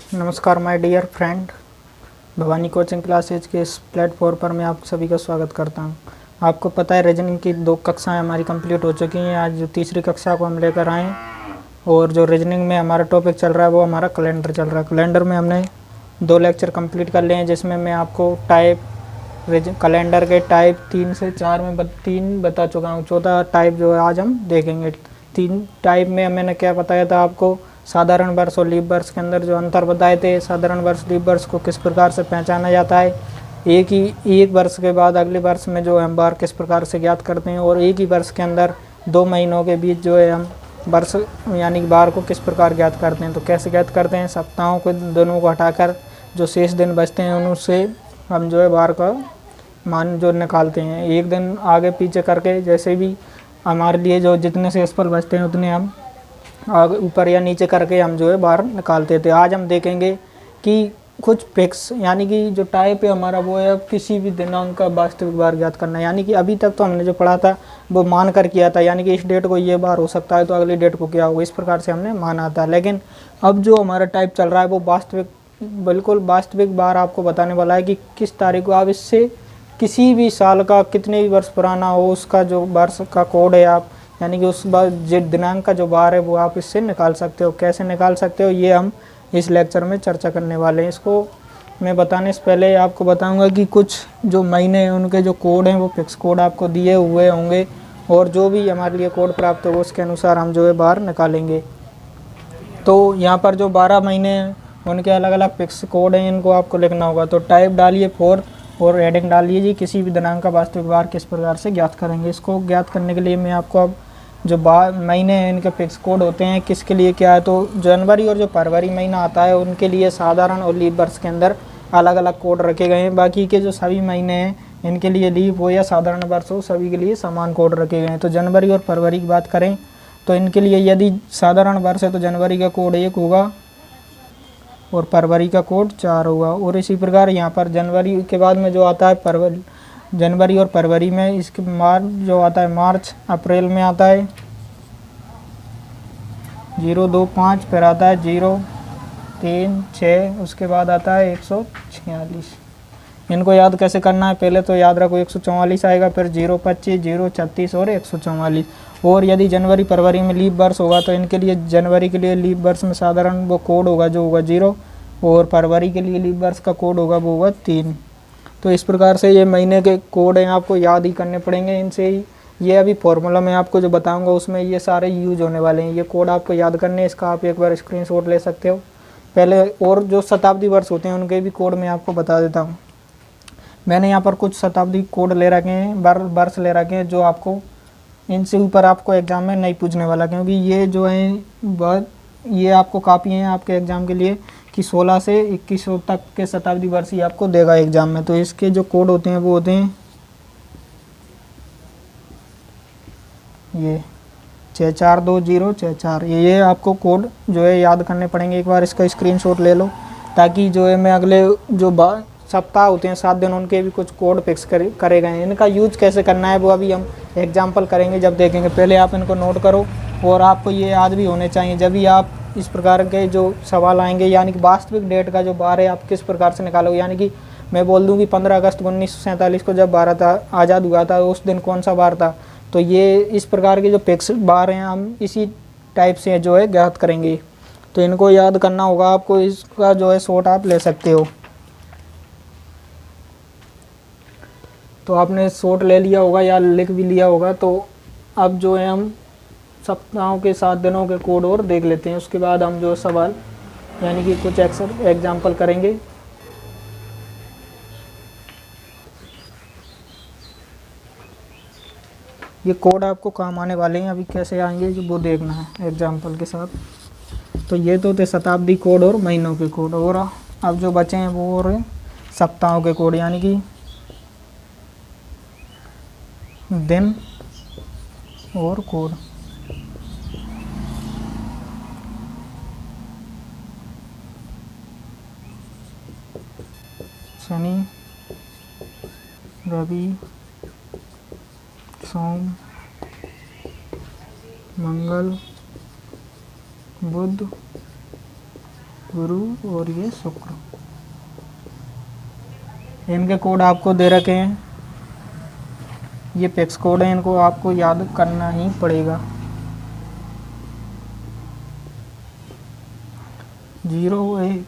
नमस्कार my dear friend, Bhavani coaching classes के इस प्लेटफॉर्म पर मैं आप सभी का स्वागत करता हूं। आपको पता है रीजनिंग की 2 कक्षाएं हमारी कंप्लीट हो चुकी हैं। आज जो तीसरी कक्षा को हम लेकर आए और जो रीजनिंग में हमारा टॉपिक चल रहा है वो हमारा कैलेंडर चल रहा है। कैलेंडर में हमने 2 लेक्चर कंप्लीट कर लिए हैं, जिसमें मैं आपको कैलेंडर के टाइप 3 से 4 में 3 बता चुका हूँ। चौथा टाइप जो है आज हम देखेंगे। 3 टाइप में मैंने क्या बताया था आपको, साधारण वर्ष और लीप वर्ष के अंदर जो अंतर बताए थे। साधारण वर्ष लीप वर्ष को किस प्रकार से पहचाना जाता है, एक वर्ष के बाद अगले वर्ष में जो हम बार किस प्रकार से ज्ञात करते हैं, और एक ही वर्ष के अंदर 2 महीनों के बीच जो है हम वर्ष यानी कि बार को किस प्रकार ज्ञात करते हैं। तो कैसे ज्ञात करते हैं, सप्ताहों को दोनों को हटाकर जो शेष दिन बचते हैं उनसे हम जो है बार का मान जो निकालते हैं, एक दिन आगे पीछे करके। जैसे भी हमारे लिए जो जितने शेषफल बचते हैं उतने हम आगे ऊपर या नीचे करके हम जो है बाहर निकालते थे। आज हम देखेंगे कि कुछ फिक्स यानी कि जो टाइप है हमारा वो है किसी भी दिनांक का वास्तविक बार ज्ञात करना। यानी कि अभी तक तो हमने जो पढ़ा था वो मान कर किया था, यानी कि इस डेट को ये बार हो सकता है तो अगली डेट को क्या होगा, इस प्रकार से हमने माना था। लेकिन अब जो हमारा टाइप चल रहा है वो वास्तविक, बिल्कुल वास्तविक बार आपको बताने वाला है कि किस तारीख को आप इससे किसी भी साल का कितने भी वर्ष पुराना हो उसका जो वर्ष का कोड है आप यानी कि उस बार जो दिनांक का जो बार है वो आप इससे निकाल सकते हो। कैसे निकाल सकते हो ये हम इस लेक्चर में चर्चा करने वाले हैं। इसको मैं बताने से पहले आपको बताऊंगा कि कुछ जो महीने हैं उनके जो कोड हैं वो फिक्स कोड आपको दिए हुए होंगे, और जो भी हमारे लिए कोड प्राप्त होगा उसके अनुसार हम जो है बार निकालेंगे। तो यहाँ पर जो 12 महीने हैं उनके अलग अलग फिक्स कोड हैं, इनको आपको लिखना होगा। तो टाइप डालिए 4 और हेडिंग डालिए जी किसी भी दिनांक का वास्तविक बार किस प्रकार से ज्ञात करेंगे। इसको ज्ञात करने के लिए मैं आपको अब जो महीने हैं इनके फिक्स कोड होते हैं किसके लिए क्या है, तो जनवरी और जो फरवरी महीना आता है उनके लिए साधारण और लीप वर्ष के अंदर अलग अलग कोड रखे गए हैं। बाकी के जो सभी महीने हैं इनके लिए लीप हो या साधारण वर्ष हो सभी के लिए समान कोड रखे गए हैं। तो जनवरी और फरवरी की बात करें तो इनके लिए यदि साधारण वर्ष है तो जनवरी का कोड 1 होगा और फरवरी का कोड 4 होगा। और इसी प्रकार यहाँ पर जनवरी के बाद में जो आता है जनवरी और फरवरी में इसके मार्च जो आता है मार्च अप्रैल में आता है 025, फिर आता है 036, उसके बाद आता है 146। इनको याद कैसे करना है, पहले तो याद रखो 144 आएगा, फिर 025, 036 और 144। और यदि जनवरी फरवरी में लीप वर्ष होगा तो इनके लिए जनवरी के लिए लीप वर्ष में साधारण वो कोड होगा जो होगा 0, और फरवरी के लिए लीप वर्ष का कोड होगा वो होगा 3। तो इस प्रकार से ये महीने के कोड हैं आपको याद ही करने पड़ेंगे। इनसे ही ये अभी फॉर्मूला मैं आपको जो बताऊंगा उसमें ये सारे यूज होने वाले हैं। ये कोड आपको याद करने, इसका आप एक बार स्क्रीनशॉट ले सकते हो पहले। और जो शताब्दी वर्ष होते हैं उनके भी कोड मैं आपको बता देता हूँ। मैंने यहाँ पर कुछ शताब्दी कोड ले रखे हैं, वर्ष ले रखे हैं, जो आपको इनसे ऊपर आपको एग्ज़ाम में नहीं पूछने वाला, क्योंकि ये जो है ये आपको काफ़ी हैं आपके एग्ज़ाम के लिए कि 16 से 2100 तक के शताब्दी वर्ष ही आपको देगा एग्ज़ाम में। तो इसके जो कोड होते हैं वो होते हैं ये 642064। ये आपको कोड जो है याद करने पड़ेंगे। एक बार इसका स्क्रीनशॉट ले लो ताकि जो है मैं अगले जो सप्ताह होते हैं 7 दिन उनके भी कुछ कोड फिक्स करे गए हैं। इनका यूज कैसे करना है वो अभी हम एग्जाम्पल करेंगे जब देखेंगे। पहले आप इनको नोट करो और आपको ये याद भी होने चाहिए जब भी आप इस प्रकार के जो सवाल आएंगे, यानी कि वास्तविक डेट का जो बार है आप किस प्रकार से निकालोगे। यानी कि मैं बोल दूं कि 15 अगस्त 1947 को जब भारत आज़ाद हुआ था उस दिन कौन सा बार था, तो ये इस प्रकार के जो फिक्स बार हैं हम इसी टाइप से जो है ज्ञात करेंगे। तो इनको याद करना होगा आपको। इसका जो है शॉर्ट आप ले सकते हो। तो आपने शॉर्ट ले लिया होगा या लिख भी लिया होगा। तो अब जो है हम सप्ताहों के 7 दिनों के कोड और देख लेते हैं, उसके बाद हम जो सवाल यानी कि कुछ एग्जाम्पल करेंगे। ये कोड आपको काम आने वाले हैं, अभी कैसे आएंगे जो वो देखना है एग्जाम्पल के साथ। तो ये तो थे शताब्दी कोड और महीनों के कोड, और अब जो बचे हैं वो और सप्ताहों के कोड, यानी कि दिन और कोड। शनि, रवि, सोम, मंगल, बुध, गुरु और ये शुक्र। इनके कोड आपको दे रखे हैं, ये पिक्स कोड है, इनको आपको याद करना ही पड़ेगा। 0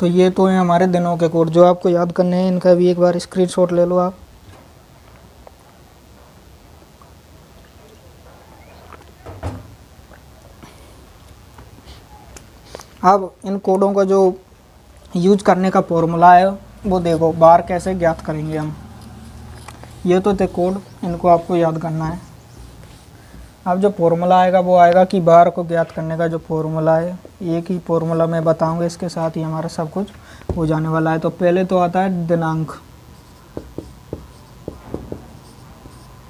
तो ये तो है हमारे दिनों के कोड जो आपको याद करने हैं। इनका भी एक बार स्क्रीनशॉट ले लो आप। अब इन कोडों का जो यूज करने का फॉर्मूला है वो देखो, बार कैसे ज्ञात करेंगे हम। ये तो थे कोड, इनको आपको याद करना है। अब जो फॉर्मूला आएगा वो आएगा कि बार को ज्ञात करने का जो फॉर्मूला है, एक ही फॉर्मूला मैं बताऊंगा, इसके साथ ही हमारा सब कुछ हो जाने वाला है। तो पहले तो आता है दिनांक,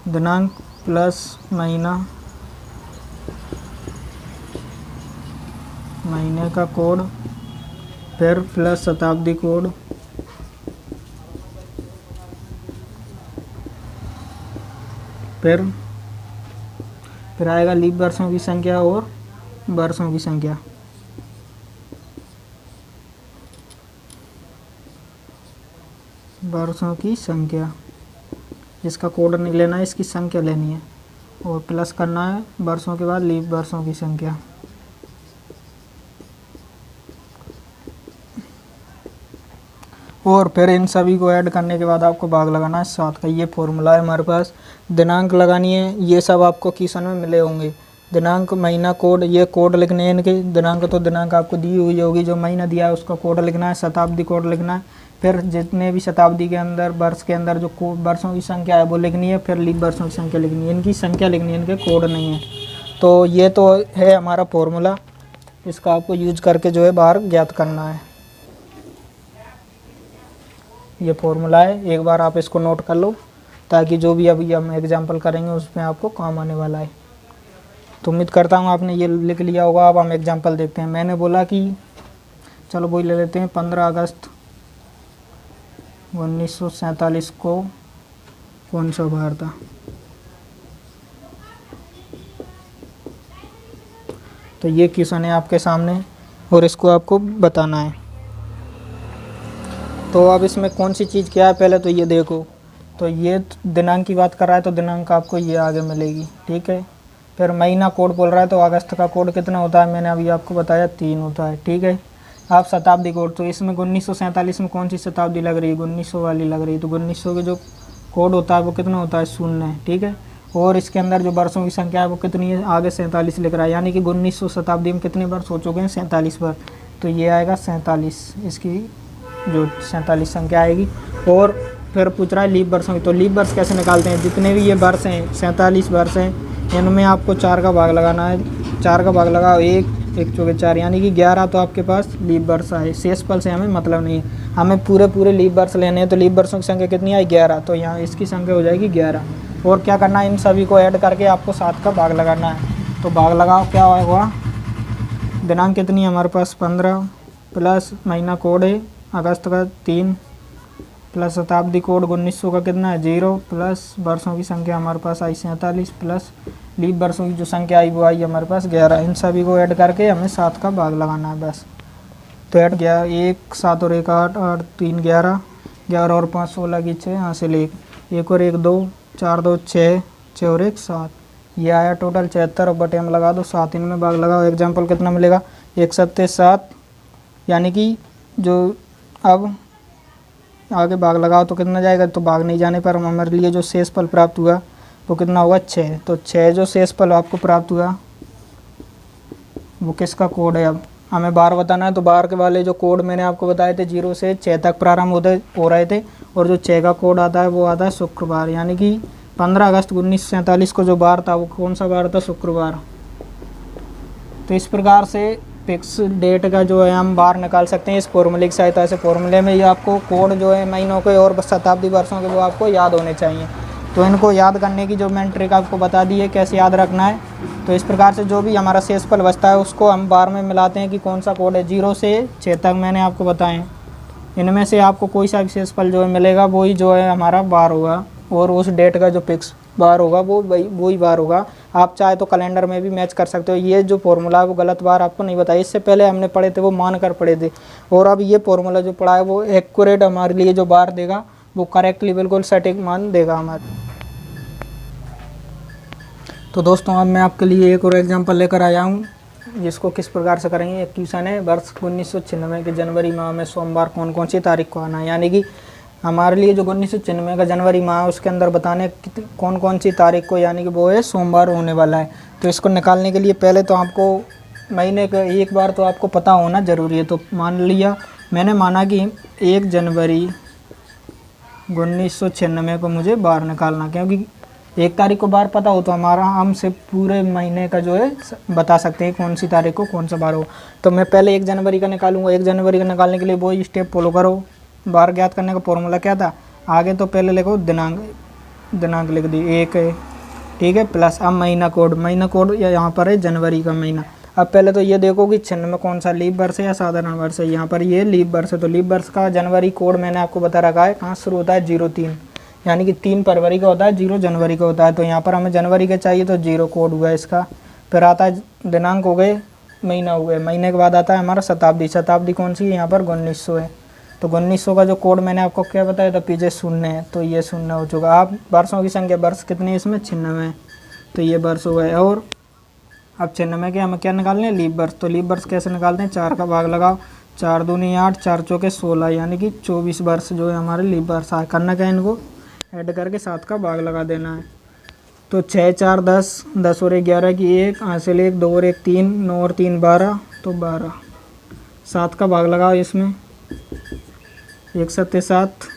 दिनांक प्लस महीना, महीने का कोड, फिर प्लस शताब्दी कोड, फिर आएगा लीप वर्षों की संख्या और वर्षों की संख्या। वर्षों की संख्या, इसका कोड नहीं लेना है, इसकी संख्या लेनी है और प्लस करना है वर्षों के बाद लीप वर्षों की संख्या। और फिर इन सभी को ऐड करने के बाद आपको भाग लगाना है 7 का। ये फॉर्मूला है हमारे पास। दिनांक लगानी है, ये सब आपको क्वेश्चन में मिले होंगे। दिनांक, महीना, कोड, ये कोड लिखने हैं इनके। दिनांक तो दिनांक आपको दी हुई होगी, जो महीना दिया है उसका कोड लिखना है, शताब्दी कोड लिखना है, फिर जितने भी शताब्दी के अंदर, वर्ष के अंदर जो वर्षों की संख्या है वो लिखनी है, फिर लीप वर्षों की संख्या लिखनी है। इनकी संख्या लिखनी है, इनके कोड नहीं है। तो ये तो है हमारा फॉर्मूला, इसका आपको यूज करके जो है बार ज्ञात करना है। ये फॉर्मूला है, एक बार आप इसको नोट कर लो ताकि जो भी अभी हम एग्जाम्पल करेंगे उसमें आपको काम आने वाला है। तो उम्मीद करता हूँ आपने ये लिख लिया होगा। अब हम एग्जाम्पल देखते हैं। मैंने बोला कि चलो वही ले लेते हैं, 15 अगस्त 1947 को कौन सा वार था। तो ये क्वेश्चन है आपके सामने और इसको आपको बताना है। तो अब इसमें कौन सी चीज़ क्या है, पहले तो ये देखो। तो ये दिनांक की बात कर रहा है तो दिनांक आपको ये आगे मिलेगी, ठीक है। फिर महीना कोड बोल रहा है तो अगस्त का कोड कितना होता है, मैंने अभी आपको बताया 3 होता है, ठीक है। आप शताब्दी कोड, तो इसमें 1947 में कौन सी शताब्दी लग रही है, 1900 वाली लग रही है। तो 1900 के जो कोड होता है वो कितना होता है, 0 है, ठीक है। और इसके अंदर जो वर्षों की संख्या है वो कितनी है, आगे 47 लिख रहा है, यानी कि 1900 शताब्दी में कितने वर्ष हो चुके हैं, 47 वर्ष। तो ये आएगा 47, इसकी जो 47 संख्या आएगी। और फिर पूछ रहा है लीप वर्षों की। तो लीप वर्ष कैसे निकालते हैं, जितने भी ये वर्ष हैं 47 वर्ष हैं, इनमें आपको 4 का भाग लगाना है। 4 का भाग लगाओ, 1 चौके 4 यानी कि 11 तो आपके पास लीप वर्ष आए। शेषफल से हमें मतलब नहीं है, हमें पूरे लीप वर्ष लेने हैं। तो लीप वर्षों की संख्या कितनी आई, 11। तो यहाँ इसकी संख्या हो जाएगी 11। और क्या करना है, इन सभी को ऐड करके आपको 7 का भाग लगाना है। तो भाग लगाओ, क्या होगा, दिनांक कितनी है हमारे पास 15, प्लस महीना कोड है अगस्त का 3, प्लस शताब्दी कोड 1900 का कितना है 0, प्लस वर्षों की संख्या हमारे पास आई 47, प्लस लीप वर्षों की जो संख्या आई वो आई हमारे पास 11। इन सभी को ऐड करके हमें 7 का भाग लगाना है बस। तो ऐड गया 1 7 और 1 8, 8 3 11, 11 और 5 16 की 6, यहाँ से ले 1 और 1 2, 4 2 6, 6 और 1 7, ये आया टोटल 76। और बटे हम लगा दो 7, इनमें भाग लगाओ। एग्जाम्पल कितना मिलेगा, 1 7 7, यानी कि जो अब आगे भाग लगाओ तो कितना जाएगा, तो भाग नहीं जाने पर हमारे लिए जो शेषफल प्राप्त हुआ वो कितना होगा 6। तो 6 जो शेषफल आपको प्राप्त हुआ वो किसका कोड है। अब हमें बार बताना है, तो बार के वाले जो कोड मैंने आपको बताए थे 0 से 6 तक प्रारंभ हो रहे थे। और जो 6 का कोड आता है वो आता है शुक्रवार, यानी कि 15 अगस्त 1947 को जो बार था वो कौन सा बार था, शुक्रवार। तो इस प्रकार से फिक्स डेट का जो है हम बार निकाल सकते हैं इस फॉर्मूले की सहायता से। फॉर्मूले में ये आपको कोड जो है महीनों के और शताब्दी वर्षों के वो आपको याद होने चाहिए। तो इनको याद करने की जो मैंने ट्रिक आपको बता दी है कैसे याद रखना है। तो इस प्रकार से जो भी हमारा शेषफल बचता है उसको हम बार में मिलाते हैं कि कौन सा कोड है। 0 से 6 तक मैंने आपको बताएं, इनमें से आपको कोई सा भी शेषफल जो है मिलेगा वही जो है हमारा बार होगा। और उस डेट का जो फिक्स बार होगा वो वही बार होगा। आप चाहे तो कैलेंडर में भी मैच कर सकते हो। ये जो फॉर्मूला है वो गलत बार आपको नहीं बताया, इससे पहले हमने पढ़े थे वो मान कर पढ़े थे, और अब ये फॉर्मूला जो पढ़ा है वो एक्यूरेट हमारे लिए जो बार देगा वो करेक्टली बिल्कुल सटीक मान देगा हमारे। तो दोस्तों अब मैं आपके लिए एक और एग्जांपल लेकर आया हूँ, जिसको किस प्रकार से करेंगे। एक क्वेश्चन है, वर्ष 1996 के जनवरी माह में सोमवार कौन कौन सी तारीख को आना है। यानी कि हमारे लिए जो 1996 का जनवरी माह है उसके अंदर बताने कौन कौन सी तारीख को, यानी कि वो है सोमवार होने वाला है। तो इसको निकालने के लिए पहले तो आपको महीने का एक बार तो आपको पता होना ज़रूरी है। तो मान लिया मैंने माना कि 1 जनवरी 1996 को मुझे बार निकालना, क्योंकि 1 तारीख को बार पता हो तो हमारा हम से पूरे महीने का जो है बता सकते हैं कौन सी तारीख को कौन सा बार हो। तो मैं पहले 1 जनवरी का निकालूंगा। 1 जनवरी का निकालने के लिए वही स्टेप फॉलो करो। बार ज्ञात करने का फॉर्मूला क्या था, आगे तो पहले लिखो दिनांक लिख दी 1 है, ठीक है, प्लस अब महीना कोड यहाँ पर है जनवरी का महीना। अब पहले तो ये देखो कि 96 में कौन सा लीप वर्ष है या साधारण वर्ष है। यहाँ पर ये लीप वर्ष है, तो लीप वर्ष का जनवरी कोड मैंने आपको बता रखा है, कहाँ शुरू होता है 03, यानी कि 3 फरवरी का होता है, 0 जनवरी का होता है। तो यहाँ पर हमें जनवरी का चाहिए तो 0 कोड हुआ इसका। फिर आता है दिनांक हो गए, महीना हो गए, महीने के बाद आता है हमारा शताब्दी कौन सी है, यहाँ पर 1900 है। तो 1900 का जो कोड मैंने आपको क्या बताया था, पीछे 0 है, तो ये 0 हो चुका। आप वर्षों की संख्या, वर्ष कितने इसमें 96, तो ये वर्ष हो गए। और अब 96 के हमें क्या निकालने हैं, लीप वर्ष। तो लीप वर्ष कैसे निकालते हैं, 4 का भाग लगाओ, 4 दूनी 8, 4 चौके 16, यानी कि 24 वर्ष जो है हमारे लीप वर्ष है। करना क्या है, इनको ऐड करके 7 का भाग लगा देना है। तो 6 4 10, 10 और 11 की 1, हासिल 1, 2 और 1 3, 9 और 3 12, तो 12। 7 का भाग लगाओ इसमें, 1 7 7,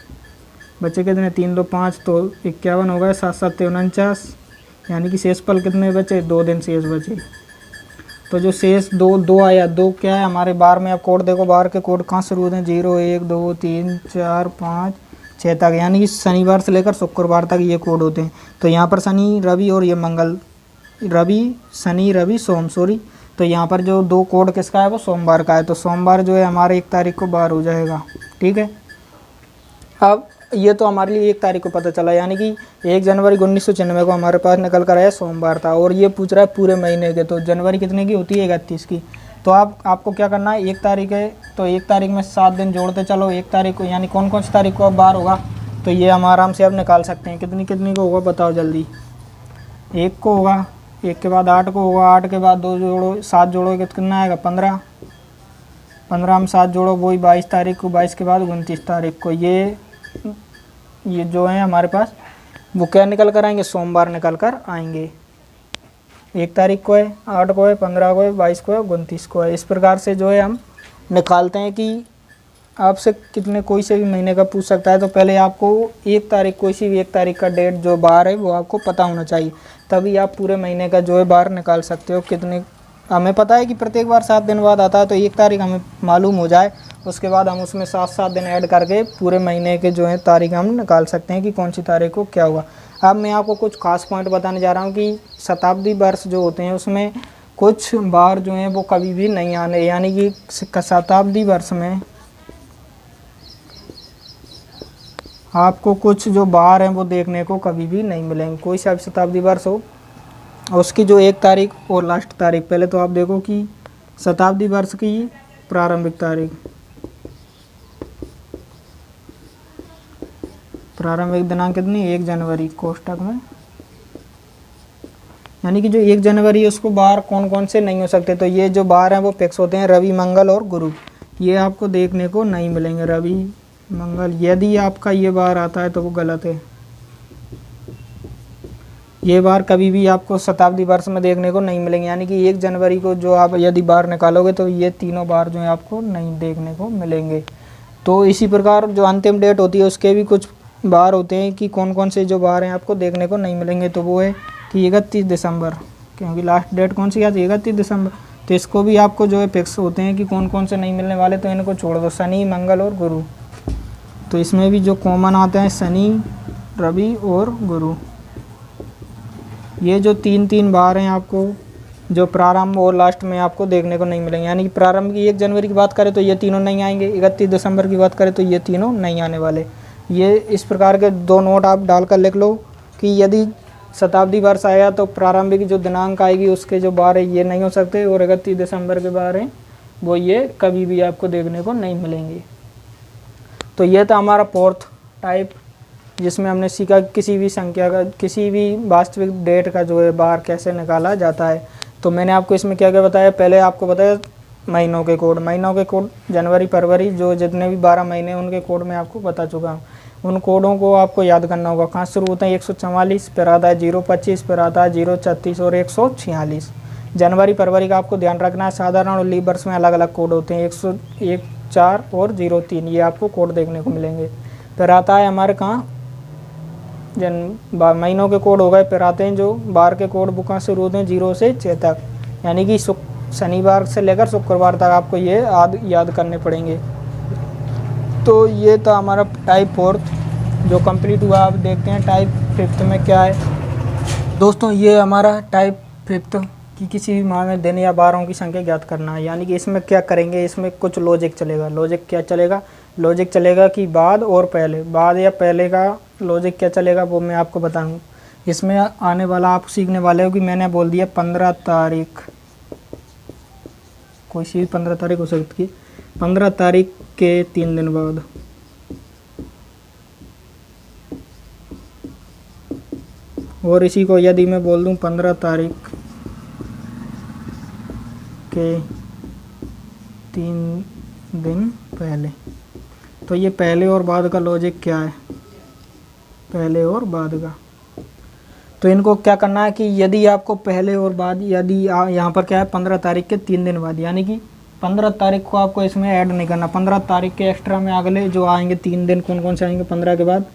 बचे कितने, 3 2 5, तो 51 हो गए, 7 7 49, यानी कि शेष पल कितने बचे, 2 दिन शेष बचे। तो जो शेष दो आया, 2 क्या है हमारे बार में। अब कोड देखो, बार के कोड कहाँ शुरू होते हैं, 0 1 2 3 4 5 6 तक, यानी कि शनिवार से लेकर शुक्रवार तक ये कोड होते हैं। तो यहाँ पर शनि रवि और ये मंगल, शनि रवि सोम, तो यहाँ पर जो 2 कोड किसका है वो सोमवार का है। तो सोमवार जो है हमारे 1 तारीख को बार हो जाएगा, ठीक है। अब ये तो हमारे लिए 1 तारीख को पता चला, यानी कि 1 जनवरी 1996 को हमारे पास निकल कर आया सोमवार था। और ये पूछ रहा है पूरे महीने के, तो जनवरी कितने की होती है, 31 की। तो आपको क्या करना है, 1 तारीख है तो 1 तारीख में 7 दिन जोड़ते चलो। 1 तारीख को यानी कौन कौन सी तारीख को अब बार होगा, तो ये हम आराम से अब निकाल सकते हैं। कितनी को होगा बताओ जल्दी। 1 को होगा, 1 के बाद 8 को होगा, 8 के बाद 2 जोड़ो, 7 जोड़ो, कितना आएगा 15, 15 हम 7 जोड़ो वही 22 तारीख को, 22 के बाद 29 तारीख को। ये जो है हमारे पास वो क्या निकल कर आएंगे, सोमवार निकल कर आएंगे। 1 तारीख को है, 8 को है, 15 को है, 22 को है, 29 को है। इस प्रकार से जो है हम निकालते हैं कि आपसे कितने कोई से भी महीने का पूछ सकता है। तो पहले आपको 1 तारीख, कोई सी भी 1 तारीख का डेट जो बार है वो आपको पता होना चाहिए, तभी आप पूरे महीने का जो है बार निकाल सकते हो। कितने हमें पता है कि प्रत्येक बार 7 दिन बाद आता है, तो 1 तारीख हमें मालूम हो जाए, उसके बाद हम उसमें 7 दिन ऐड करके पूरे महीने के जो है तारीख हम निकाल सकते हैं कि कौन सी तारीख को क्या हुआ। अब मैं आपको कुछ खास पॉइंट बताने जा रहा हूँ कि शताब्दी वर्ष जो होते हैं उसमें कुछ बार जो हैं वो कभी भी नहीं आने, यानी कि शताब्दी वर्ष में आपको कुछ जो बार हैं वो देखने को कभी भी नहीं मिलेंगे। कोई सा भी शताब्दी वर्ष हो, उसकी जो 1 तारीख और लास्ट तारीख, पहले तो आप देखो कि शताब्दी वर्ष की प्रारंभिक तारीख, प्रारंभिक दिनांक कितनी, 1 जनवरी कोष्टक में, यानी कि जो 1 जनवरी है उसको बार कौन कौन से नहीं हो सकते। तो ये जो बार हैं वो फिक्स होते हैं, रवि मंगल और गुरु, ये आपको देखने को नहीं मिलेंगे। रवि मंगल, यदि आपका ये बार आता है तो वो गलत है। ये बार कभी भी आपको शताब्दी वर्ष में देखने को नहीं मिलेंगे, यानी कि 1 जनवरी को जो आप यदि बार निकालोगे तो ये तीनों बार जो है आपको नहीं देखने को मिलेंगे। तो इसी प्रकार जो अंतिम डेट होती है उसके भी कुछ बार होते हैं कि कौन कौन से जो बार हैं आपको देखने को नहीं मिलेंगे। तो वो है कि 31 दिसंबर, क्योंकि लास्ट डेट कौन सी आती है 31 दिसंबर, तो इसको भी आपको जो है फिक्स होते हैं कि कौन कौन से नहीं मिलने वाले। तो इनको छोड़ दो, शनि मंगल और गुरु। तो इसमें भी जो कॉमन आते हैं शनि रवि और गुरु, ये जो 3 बार हैं आपको जो प्रारंभ और लास्ट में आपको देखने को नहीं मिलेंगे। यानी कि प्रारंभ की 1 जनवरी की बात करें तो ये तीनों नहीं आएंगे, 31 दिसंबर की बात करें तो ये तीनों नहीं आने वाले। ये इस प्रकार के 2 नोट आप डालकर लिख लो कि यदि शताब्दी वर्ष आया तो प्रारंभिक जो दिनांक आएगी उसके जो बार है ये नहीं हो सकते, और 31 दिसंबर के बार हैं वो ये कभी भी आपको देखने को नहीं मिलेंगे। तो ये था हमारा फोर्थ टाइप, जिसमें हमने सीखा किसी भी संख्या का, किसी भी वास्तविक डेट का जो है बार कैसे निकाला जाता है। तो मैंने आपको इसमें क्या क्या बताया, पहले आपको बताया महीनों के कोड, जनवरी फरवरी जो जितने भी 12 महीने उनके कोड में आपको बता चुका हूँ। उन कोडों को आपको याद करना होगा। कहाँ शुरू होते हैं 144, फिर आता है 025, फिर आता है 036 और 146। जनवरी फरवरी का आपको ध्यान रखना है। साधारण और लीप वर्ष में अलग अलग कोड होते हैं, 101, 4 और 03, ये आपको कोड देखने को मिलेंगे। फिर आता है हमारे कहाँ महीनों के कोड हो गए। फिर आते हैं जो बार के कोड, वो कहाँ शुरू होते हैं 0 से 6 तक, यानी कि शनिवार से लेकर शुक्रवार तक आपको ये याद करने पड़ेंगे। तो ये था हमारा टाइप फोर्थ जो कंप्लीट हुआ। आप देखते हैं टाइप फिफ्थ में क्या है। दोस्तों ये हमारा टाइप फिफ्थ कि किसी भी माह में दिन या बारों की संख्या ज्ञात करना है, यानी कि इसमें क्या करेंगे, इसमें कुछ लॉजिक चलेगा। लॉजिक क्या चलेगा, लॉजिक चलेगा कि बाद और पहले, बाद या पहले का लॉजिक क्या चलेगा वो मैं आपको बताऊँ। इसमें आने वाला आप सीखने वाले हो कि मैंने बोल दिया 15 तारीख, कोई सी 15 तारीख हो सकती है, 15 तारीख के 3 दिन बाद, और इसी को यदि मैं बोल दूं 15 तारीख के 3 दिन पहले, तो ये पहले और बाद का लॉजिक क्या है, पहले और बाद का। तो इनको क्या करना है कि यदि आपको पहले और बाद, यदि यहाँ पर क्या है 15 तारीख के 3 दिन बाद, यानी कि 15 तारीख को आपको इसमें ऐड नहीं करना। 15 तारीख के एक्स्ट्रा में अगले जो आएंगे 3 दिन कौन कौन से आएंगे 15 के बाद,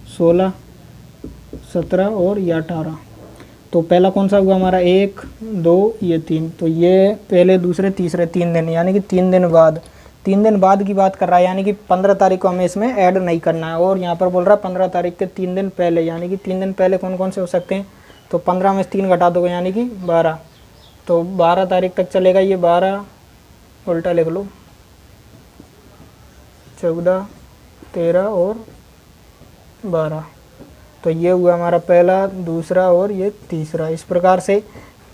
16, 17 और या 18। तो पहला कौन सा हुआ हमारा 1, 2, ये 3, तो ये पहले दूसरे तीसरे 3 दिन, यानी कि 3 दिन बाद, 3 दिन बाद की बात कर रहा है, यानी कि 15 तारीख को हमें इसमें ऐड नहीं करना है। और यहाँ पर बोल रहा है 15 तारीख के 3 दिन पहले, यानी कि 3 दिन पहले कौन कौन से हो सकते हैं, तो 15 में से 3 घटा दोगे यानी कि 12, तो 12 तारीख तक चलेगा ये। 12 उल्टा लिख लो, 14, 13 और 12, तो ये हुआ हमारा पहला, दूसरा और ये तीसरा। इस प्रकार से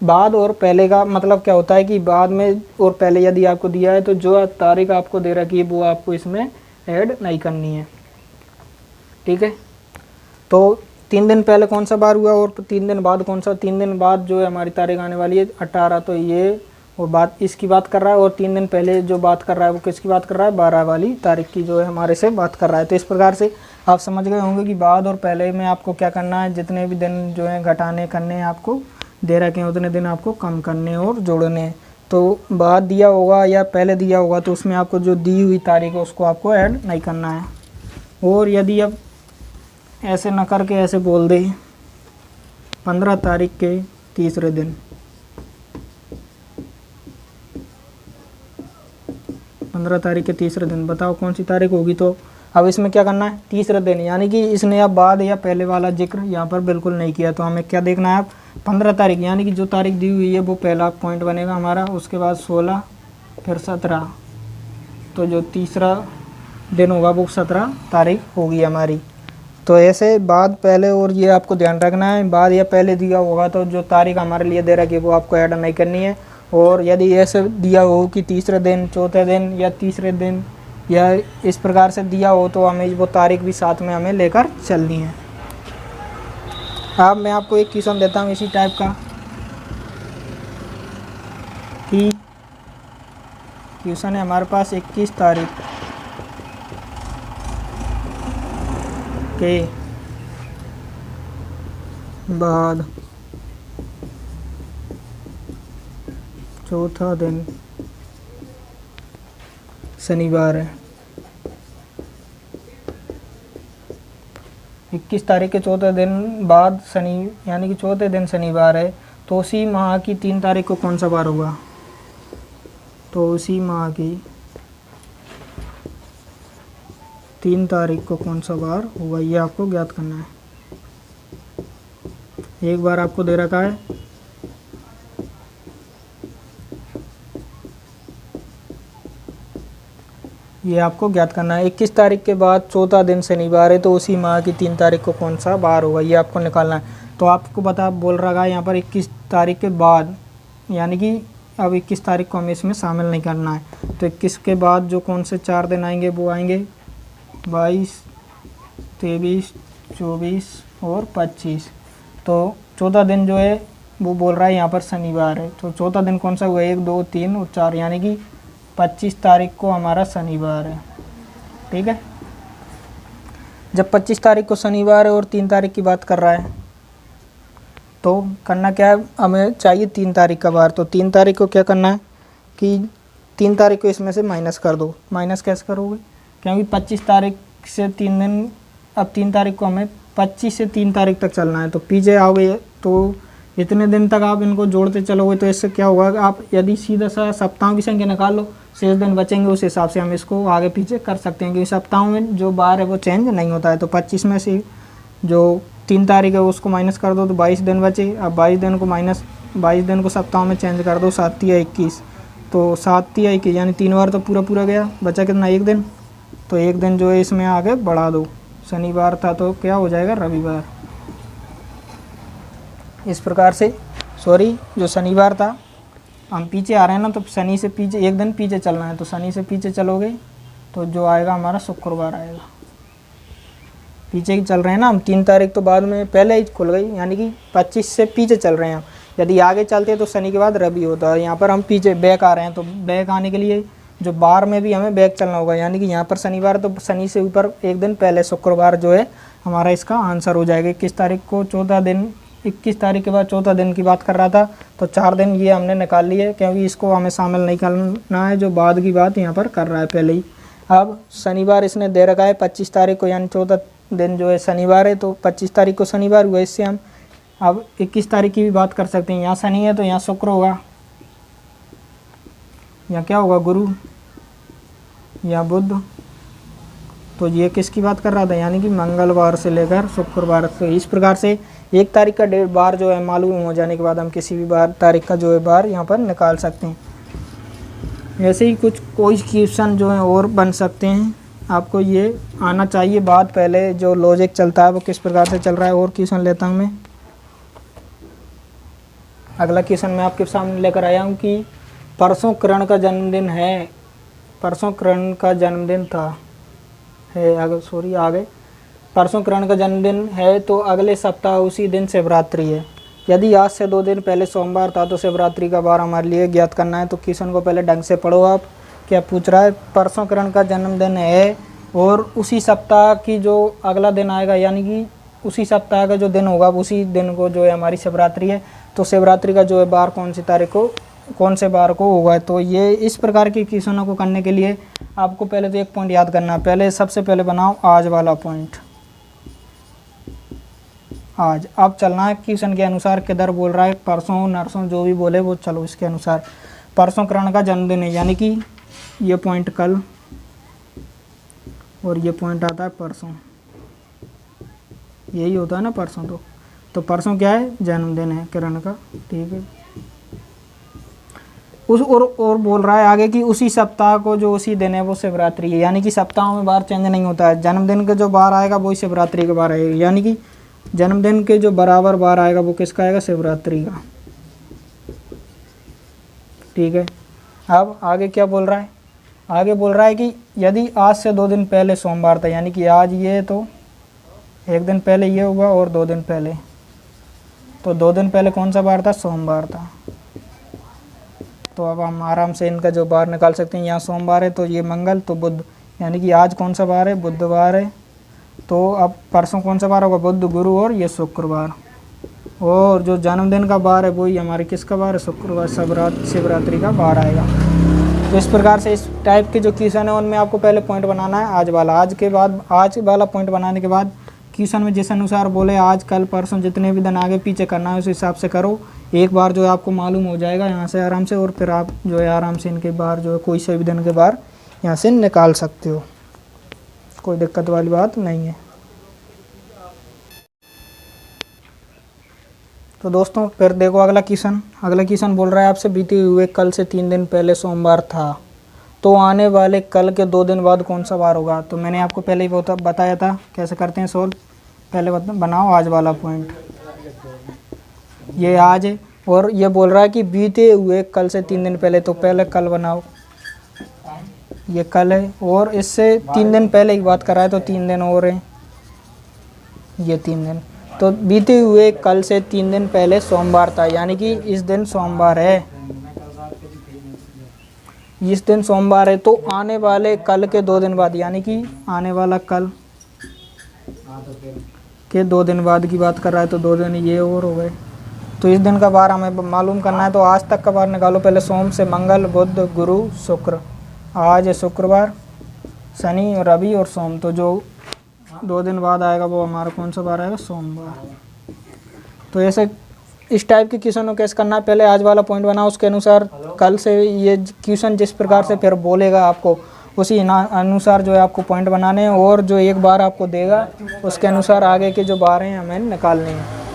बाद और पहले का मतलब क्या होता है कि बाद में और पहले यदि आपको दिया है तो जो तारीख आपको दे रखी है वो आपको इसमें ऐड नहीं करनी है, ठीक है। तो 3 दिन पहले कौन सा बार हुआ और 3 दिन बाद कौन सा, 3 दिन बाद जो है हमारी तारीख आने वाली है 18, तो ये और बात इसकी बात कर रहा है। और 3 दिन पहले जो बात कर रहा है वो किसकी बात कर रहा है, 12 वाली तारीख की जो है हमारे से बात कर रहा है। तो इस प्रकार से आप समझ गए होंगे कि बाद और पहले में आपको क्या करना है, जितने भी दिन जो है घटाने करने हैं आपको दे रखे हैं उतने दिन आपको कम करने और जोड़ने हैं। तो बाद दिया होगा या पहले दिया होगा तो उसमें आपको जो दी हुई तारीख है उसको आपको ऐड नहीं करना है। और यदि अब ऐसे न करके ऐसे बोल दे 15 तारीख के तीसरे दिन, 15 तारीख के तीसरे दिन, बताओ कौन सी तारीख होगी। तो अब इसमें क्या करना है, तीसरे दिन, यानी कि इसने अब बाद या पहले वाला जिक्र यहाँ पर बिल्कुल नहीं किया। तो हमें क्या देखना है, अब 15 तारीख, यानी कि जो तारीख दी हुई है वो पहला पॉइंट बनेगा हमारा। उसके बाद 16, फिर 17, तो जो तीसरा दिन होगा वो 17 तारीख होगी हमारी। तो ऐसे बाद पहले, और ये आपको ध्यान रखना है, बाद या पहले दिया होगा तो जो तारीख हमारे लिए दे रखी है वो आपको ऐड नहीं करनी है। और यदि ऐसे दिया हो कि तीसरे दिन, चौथे दिन या तीसरे दिन या इस प्रकार से दिया हो तो हमें वो तारीख भी साथ में हमें लेकर चलनी है। अब मैं आपको एक क्वेश्चन देता हूँ इसी टाइप का, कि क्वेश्चन है हमारे पास 21 तारीख के बाद चौथा दिन शनिवार है। 21 तारीख के चौथे दिन बाद शनि, यानी कि चौथे दिन शनिवार है, तो उसी माह की 3 तारीख को कौन सा बार होगा, तो उसी माह की 3 तारीख को कौन सा बार होगा ये आपको ज्ञात करना है। एक बार आपको दे रखा है, ये आपको ज्ञात करना है। 21 तारीख के बाद चौथा दिन शनिवार है तो उसी माह की 3 तारीख को कौन सा बार होगा ये आपको निकालना है। तो आपको बता बोल रहा है यहाँ पर 21 तारीख के बाद, यानी कि अब 21 तारीख को हमें इसमें शामिल नहीं करना है। तो 21 के बाद जो कौन से 4 दिन आएंगे वो आएंगे 22, 23, 24 और 25। तो चौथा दिन जो है वो बोल रहा है यहाँ पर शनिवार है। तो चौथा दिन कौन सा हुआ, 1, 2, 3 और 4, यानी कि 25 तारीख को हमारा शनिवार है। ठीक है, जब 25 तारीख को शनिवार है और 3 तारीख की बात कर रहा है तो करना क्या है, हमें चाहिए 3 तारीख का बार। तो 3 तारीख को क्या करना है कि 3 तारीख को इसमें से माइनस कर दो। माइनस कैसे करोगे, क्योंकि 25 तारीख से 3 दिन, अब 3 तारीख को हमें 25 से 3 तारीख तक चलना है। तो पीछे आओगे तो इतने दिन तक आप इनको जोड़ते चलोगे तो इससे क्या होगा, आप यदि सीधा सा सप्ताहों की संख्या निकाल लो, शेष दिन बचेंगे, उस हिसाब से हम इसको आगे पीछे कर सकते हैं, क्योंकि सप्ताहों में जो बार है वो चेंज नहीं होता है। तो 25 में से जो 3 तारीख है उसको माइनस कर दो तो 22 दिन बचे। अब 22 दिन को माइनस 22 दिन को सप्ताह में चेंज कर दो, 7 या 21, तो 7 या 21 यानी 3 बार तो पूरा गया, बचा कितना, 1 दिन। तो 1 दिन जो है इसमें आगे बढ़ा दो, शनिवार था तो क्या हो जाएगा, रविवार। इस प्रकार से जो शनिवार था, हम पीछे आ रहे हैं ना, तो शनि से पीछे 1 दिन पीछे चलना है। तो शनि से पीछे चलोगे तो जो आएगा हमारा शुक्रवार आएगा। पीछे ही चल रहे हैं ना हम, 3 तारीख तो बाद में पहले ही खुल गई, यानी कि 25 से पीछे चल रहे हैं हम। यदि आगे चलते तो शनि के बाद रवि होता है, यहाँ पर हम पीछे बैक आ रहे हैं। तो बैक आने के लिए जो बार में भी हमें बैक चलना होगा, यानी कि यहाँ पर शनिवार तो शनि से ऊपर 1 दिन पहले शुक्रवार जो है हमारा इसका आंसर हो जाएगा। 21 तारीख को चौथा दिन, 21 तारीख के बाद चौथा दिन की बात कर रहा था, तो 4 दिन ये हमने निकाल लिए, क्योंकि इसको हमें शामिल नहीं करना है, जो बाद की बात यहाँ पर कर रहा है पहले ही। अब शनिवार इसने दे रखा है 25 तारीख को, यानी चौथा दिन जो है शनिवार है, तो 25 तारीख को शनिवार हुआ। इससे हम अब 21 तारीख की भी बात कर सकते हैं। यहाँ शनि है तो यहाँ शुक्र होगा, यहाँ क्या होगा, गुरु, यहाँ बुध। तो ये किसकी बात कर रहा था, यानी कि मंगलवार से लेकर शुक्रवार। तो इस प्रकार से 1 तारीख का डेट बार जो है मालूम हो जाने के बाद हम किसी भी बार तारीख का जो है बार यहाँ पर निकाल सकते हैं। ऐसे ही कोई क्वेश्चन जो है और बन सकते हैं, आपको ये आना चाहिए। बात पहले जो लॉजिक चलता है वो किस प्रकार से चल रहा है। और क्वेश्चन लेता हूँ मैं। अगला क्वेश्चन मैं आपके सामने लेकर आया हूँ कि परसों करण का जन्मदिन है, परसों करण का जन्मदिन था है आगे परसों करण का जन्मदिन है तो अगले सप्ताह उसी दिन शिवरात्रि है। यदि आज से 2 दिन पहले सोमवार था तो शिवरात्रि का बार हमारे लिए ज्ञात करना है। तो क्वेश्चन को पहले ढंग से पढ़ो आप। क्या पूछ रहा है, परसों करण का जन्मदिन है और उसी सप्ताह की जो अगला दिन आएगा, यानी कि उसी सप्ताह का जो दिन होगा उसी दिन को जो है हमारी शिवरात्रि है। तो शिवरात्रि का जो है बार कौन सी तारीख को, कौन से बार को होगा। तो ये इस प्रकार के क्वेश्चनों को करने के लिए आपको पहले तो एक पॉइंट याद करना है। पहले सबसे पहले बनाओ आज वाला पॉइंट, आज। अब चलना है क्वेश्चन के अनुसार, किधर बोल रहा है, परसों नरसों जो भी बोले वो चलो इसके अनुसार। परसों करण का जन्मदिन है, यानी कि ये पॉइंट कल और ये पॉइंट आता है परसों, यही होता है ना परसों। तो परसों क्या है, जन्मदिन है किरण का, ठीक है। और बोल रहा है आगे कि उसी सप्ताह को जो उसी दिन है वो शिवरात्रि है, यानी कि सप्ताहों में बार चेंज नहीं होता है। जन्मदिन का जो बार आएगा वही शिवरात्रि का बार आएगा, यानी कि जन्मदिन के जो बराबर बार आएगा वो किसका आएगा, शिवरात्रि का, ठीक है। अब आगे क्या बोल रहा है, आगे बोल रहा है कि यदि आज से 2 दिन पहले सोमवार था, यानी कि आज ये तो 1 दिन पहले ये हुआ और 2 दिन पहले, तो 2 दिन पहले कौन सा बार था, सोमवार था। तो अब हम आराम से इनका जो बार निकाल सकते हैं। यहाँ सोमवार है तो ये मंगल, तो बुध, यानी कि आज कौन सा बार है, बुधवार है। तो अब परसों कौन सा बार होगा, बुध, गुरु और ये शुक्रवार। और जो जन्मदिन का बार है वही हमारे किसका बार है, शुक्रवार, शिवरात्रि का बार आएगा। तो इस प्रकार से इस टाइप के जो क्वेश्चन है उनमें आपको पहले पॉइंट बनाना है आज वाला। आज के बाद आज वाला पॉइंट बनाने के बाद क्वेश्चन में जिस अनुसार बोले आज कल परसों जितने भी दिन आगे पीछे करना है उस हिसाब से करो। एक बार जो है आपको मालूम हो जाएगा यहाँ से आराम से, और फिर आप जो है आराम से इनके बार जो है कोई से भी दिन के बार यहाँ से निकाल सकते हो, कोई दिक्कत वाली बात नहीं है। तो दोस्तों फिर देखो अगला क्वेश्चन बोल रहा है आपसे बीते हुए कल से 3 दिन पहले सोमवार था तो आने वाले कल के 2 दिन बाद कौन सा बार होगा। तो मैंने आपको पहले ही बताया था कैसे करते हैं सोल्व। पहले बनाओ आज वाला पॉइंट। ये आज है, और ये बोल रहा है कि बीते हुए कल से 3 दिन पहले, तो पहले कल बनाओ, ये कल है, और इससे 3 दिन पहले की बात कर रहा है तो 3 दिन और हैं, ये 3 दिन। तो बीते हुए कल से 3 दिन पहले सोमवार था, यानी कि इस दिन सोमवार है, इस दिन सोमवार है। तो आने वाले कल के 2 दिन बाद, यानी कि आने वाला कल के 2 दिन बाद की बात कर रहा है, तो 2 दिन ये और हो गए। तो इस दिन का बार हमें मालूम करना है, तो आज तक का बार निकालो। पहले सोम से मंगल, बुध, गुरु, शुक्र, आज है शुक्रवार, शनि और रवि और सोम। तो जो 2 दिन बाद आएगा वो हमारा कौन सा बार आएगा? सोमवार। तो ऐसे इस टाइप के क्वेश्चन को कैसे करना है, पहले आज वाला पॉइंट बनाओ, उसके अनुसार कल से ये क्वेश्चन जिस प्रकार से फिर बोलेगा आपको, उसी अनुसार जो है आपको पॉइंट बनाने हैं, और जो एक बार आपको देगा उसके अनुसार आगे के जो बार हैं हमें निकालने हैं।